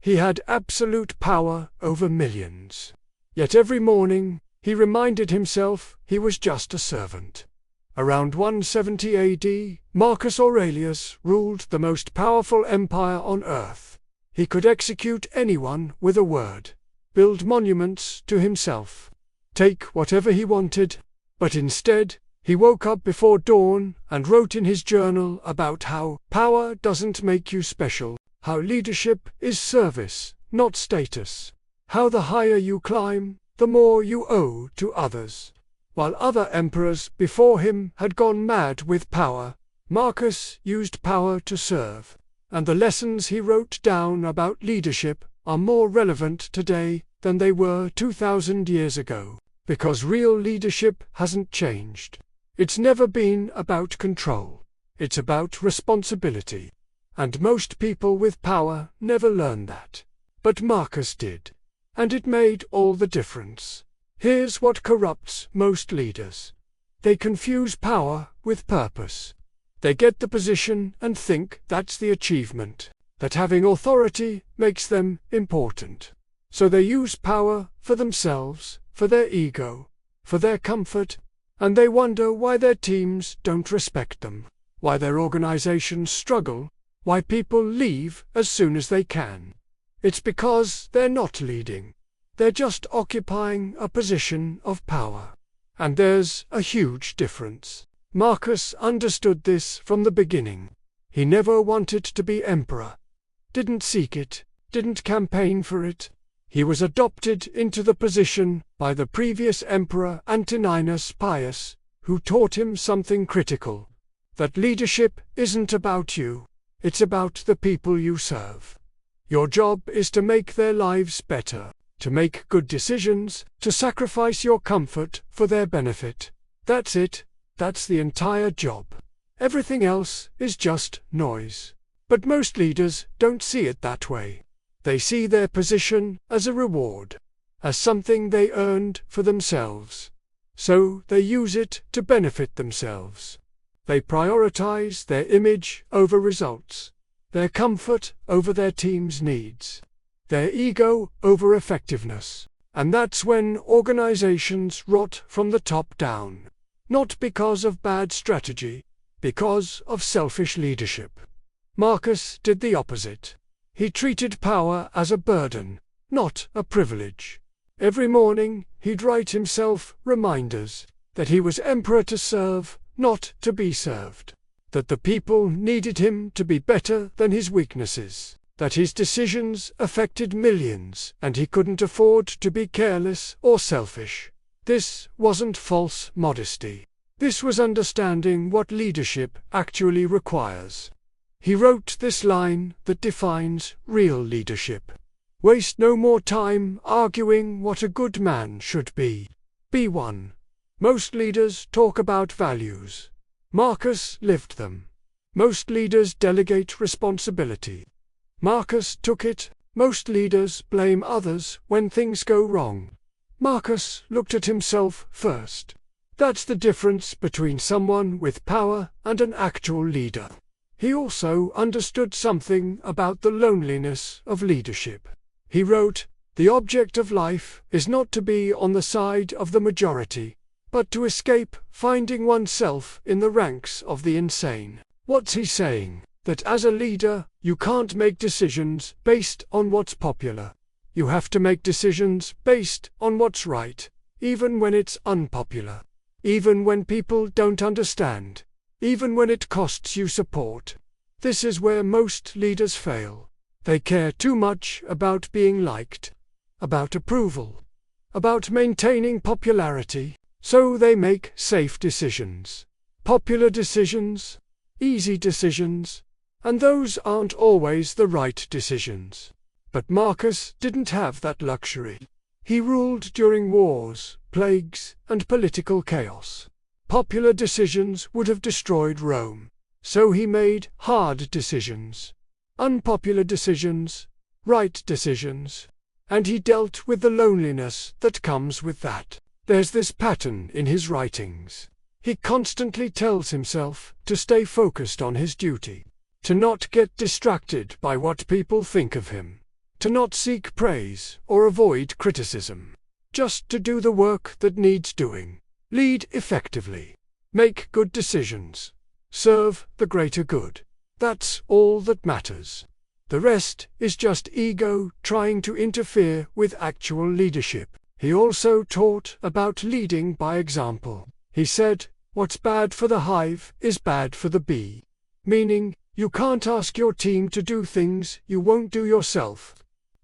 He had absolute power over millions. Yet every morning, he reminded himself he was just a servant. Around 170 AD, Marcus Aurelius ruled the most powerful empire on earth. He could execute anyone with a word, build monuments to himself, take whatever he wanted, but instead, he woke up before dawn and wrote in his journal about how power doesn't make you special, how leadership is service, not status, how the higher you climb, the more you owe to others. While other emperors before him had gone mad with power, Marcus used power to serve, and the lessons he wrote down about leadership are more relevant today than they were 2,000 years ago, because real leadership hasn't changed. It's never been about control. It's about responsibility. And most people with power never learn that. But Marcus did. And it made all the difference. Here's what corrupts most leaders. They confuse power with purpose. They get the position and think that's the achievement, that having authority makes them important. So they use power for themselves, for their ego, for their comfort, and they wonder why their teams don't respect them, why their organizations struggle, why people leave as soon as they can. It's because they're not leading. They're just occupying a position of power. And there's a huge difference. Marcus understood this from the beginning. He never wanted to be emperor. Didn't seek it, didn't campaign for it. He was adopted into the position by the previous emperor Antoninus Pius, who taught him something critical. That leadership isn't about you. It's about the people you serve. Your job is to make their lives better, to make good decisions, to sacrifice your comfort for their benefit. That's it. That's the entire job. Everything else is just noise. But most leaders don't see it that way. They see their position as a reward, as something they earned for themselves. So they use it to benefit themselves. They prioritize their image over results, their comfort over their team's needs, their ego over effectiveness. And that's when organizations rot from the top down. Not because of bad strategy, because of selfish leadership. Marcus did the opposite. He treated power as a burden, not a privilege. Every morning he'd write himself reminders that he was emperor to serve, not to be served. That the people needed him to be better than his weaknesses. That his decisions affected millions and he couldn't afford to be careless or selfish. This wasn't false modesty. This was understanding what leadership actually requires. He wrote this line that defines real leadership. Waste no more time arguing what a good man should be. Be one. Most leaders talk about values. Marcus lived them. Most leaders delegate responsibility. Marcus took it. Most leaders blame others when things go wrong. Marcus looked at himself first. That's the difference between someone with power and an actual leader. He also understood something about the loneliness of leadership. He wrote, "The object of life is not to be on the side of the majority, but to escape finding oneself in the ranks of the insane." What's he saying? That as a leader, you can't make decisions based on what's popular. You have to make decisions based on what's right, even when it's unpopular, even when people don't understand, even when it costs you support. This is where most leaders fail. They care too much about being liked, about approval, about maintaining popularity, so they make safe decisions. Popular decisions, easy decisions, and those aren't always the right decisions. But Marcus didn't have that luxury. He ruled during wars, plagues, and political chaos. Popular decisions would have destroyed Rome. So he made hard decisions, unpopular decisions, right decisions, and he dealt with the loneliness that comes with that. There's this pattern in his writings. He constantly tells himself to stay focused on his duty, to not get distracted by what people think of him, to not seek praise or avoid criticism. Just to do the work that needs doing. Lead effectively. Make good decisions. Serve the greater good. That's all that matters. The rest is just ego trying to interfere with actual leadership. He also taught about leading by example. He said, "What's bad for the hive is bad for the bee." Meaning, you can't ask your team to do things you won't do yourself.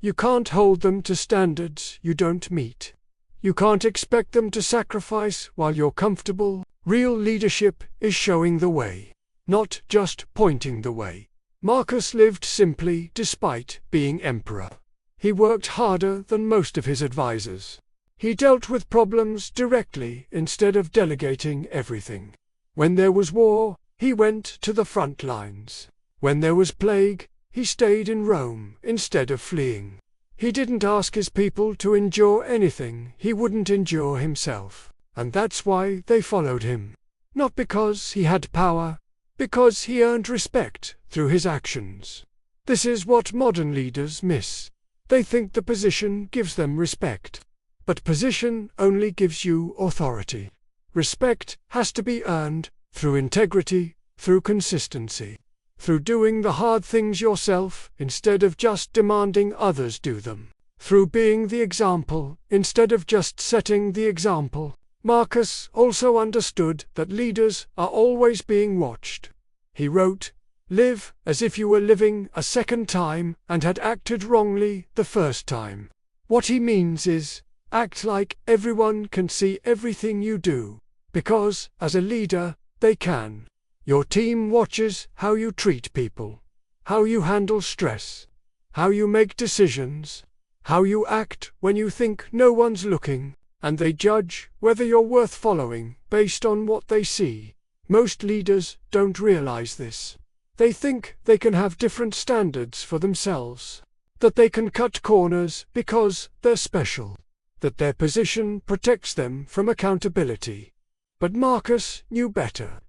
You can't hold them to standards you don't meet. You can't expect them to sacrifice while you're comfortable. Real leadership is showing the way, not just pointing the way. Marcus lived simply despite being emperor. He worked harder than most of his advisors. He dealt with problems directly instead of delegating everything. When there was war, he went to the front lines. When there was plague, he stayed in Rome instead of fleeing. He didn't ask his people to endure anything he wouldn't endure himself, and that's why they followed him. Not because he had power, because he earned respect through his actions. This is what modern leaders miss. They think the position gives them respect. But position only gives you authority. Respect has to be earned through integrity, through consistency, through doing the hard things yourself instead of just demanding others do them, through being the example instead of just setting the example. Marcus also understood that leaders are always being watched. He wrote, "Live as if you were living a second time and had acted wrongly the first time." What he means is, act like everyone can see everything you do, because, as a leader, they can. Your team watches how you treat people, how you handle stress, how you make decisions, how you act when you think no one's looking, and they judge whether you're worth following based on what they see. Most leaders don't realize this. They think they can have different standards for themselves, that they can cut corners because they're special, that their position protects them from accountability. But Marcus knew better.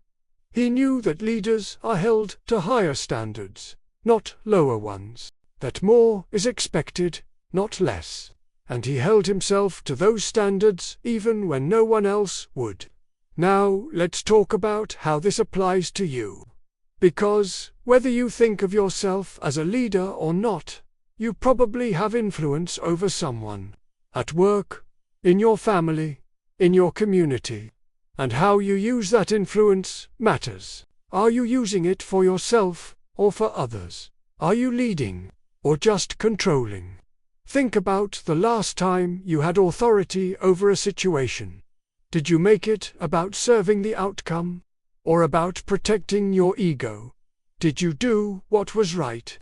He knew that leaders are held to higher standards, not lower ones, that more is expected, not less, and he held himself to those standards even when no one else would. Now let's talk about how this applies to you. Because, whether you think of yourself as a leader or not, you probably have influence over someone. At work, in your family, in your community. And how you use that influence matters. Are you using it for yourself or for others? Are you leading or just controlling? Think about the last time you had authority over a situation. Did you make it about serving the outcome or about protecting your ego? Did you do what was right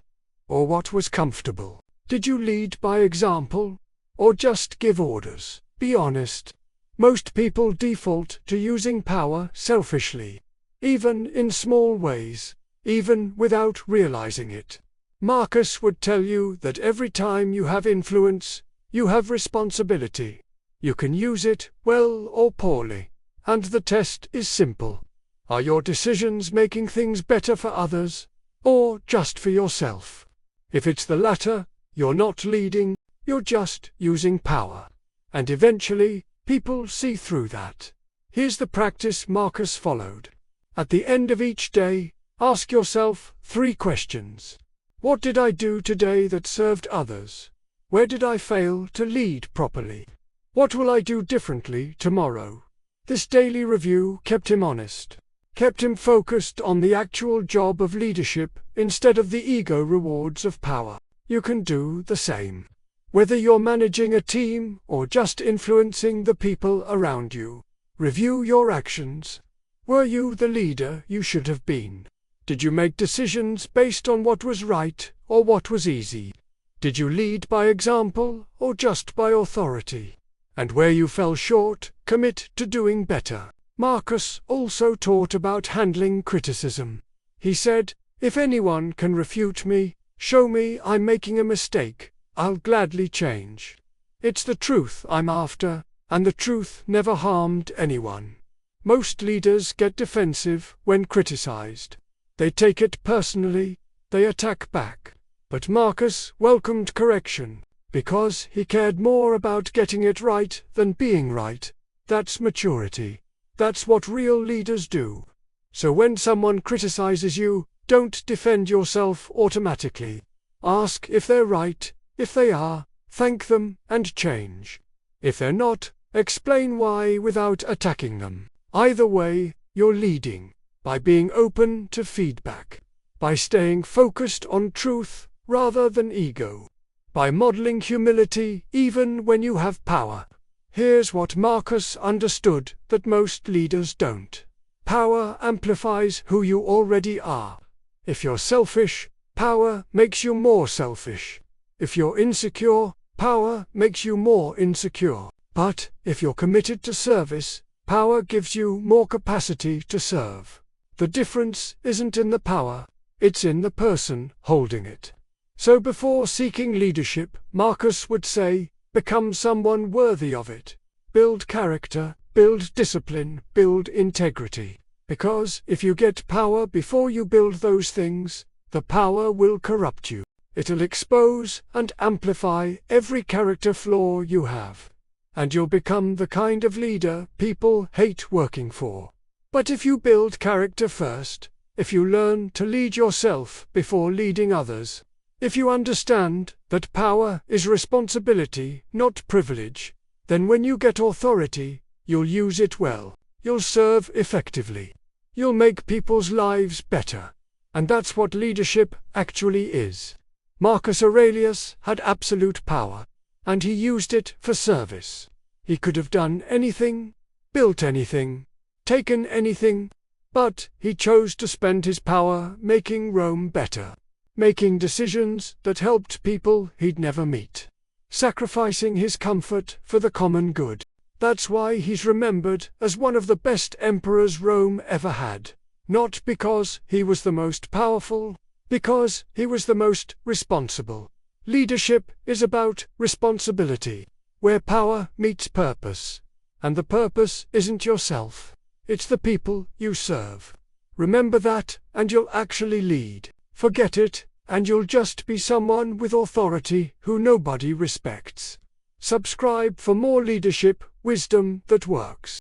or what was comfortable? Did you lead by example or just give orders? Be honest. Most people default to using power selfishly, even in small ways, even without realizing it. Marcus would tell you that every time you have influence, you have responsibility. You can use it well or poorly, and the test is simple. Are your decisions making things better for others, or just for yourself? If it's the latter, you're not leading, you're just using power. And eventually, people see through that. Here's the practice Marcus followed. At the end of each day, ask yourself 3 questions. What did I do today that served others? Where did I fail to lead properly? What will I do differently tomorrow? This daily review kept him honest, kept him focused on the actual job of leadership instead of the ego rewards of power. You can do the same. Whether you're managing a team or just influencing the people around you, review your actions. Were you the leader you should have been? Did you make decisions based on what was right or what was easy? Did you lead by example or just by authority? And where you fell short, commit to doing better. Marcus also taught about handling criticism. He said, "If anyone can refute me, show me I'm making a mistake, I'll gladly change. It's the truth I'm after, and the truth never harmed anyone." Most leaders get defensive when criticized. They take it personally, they attack back. But Marcus welcomed correction, because he cared more about getting it right than being right. That's maturity. That's what real leaders do. So when someone criticizes you, don't defend yourself automatically. Ask if they're right. If they are, thank them and change. If they're not, explain why without attacking them. Either way, you're leading, by being open to feedback, by staying focused on truth rather than ego, by modeling humility even when you have power. Here's what Marcus understood that most leaders don't. Power amplifies who you already are. If you're selfish, power makes you more selfish. If you're insecure, power makes you more insecure. But if you're committed to service, power gives you more capacity to serve. The difference isn't in the power, it's in the person holding it. So before seeking leadership, Marcus would say, become someone worthy of it. Build character, build discipline, build integrity. Because if you get power before you build those things, the power will corrupt you. It'll expose and amplify every character flaw you have. And you'll become the kind of leader people hate working for. But if you build character first, if you learn to lead yourself before leading others, if you understand that power is responsibility, not privilege, then when you get authority, you'll use it well. You'll serve effectively. You'll make people's lives better. And that's what leadership actually is. Marcus Aurelius had absolute power, and he used it for service. He could have done anything, built anything, taken anything, but he chose to spend his power making Rome better, making decisions that helped people he'd never meet, sacrificing his comfort for the common good. That's why he's remembered as one of the best emperors Rome ever had. Not because he was the most powerful, because he was the most responsible. Leadership is about responsibility, where power meets purpose. And the purpose isn't yourself, it's the people you serve. Remember that, and you'll actually lead. Forget it, and you'll just be someone with authority who nobody respects. Subscribe for more leadership wisdom that works.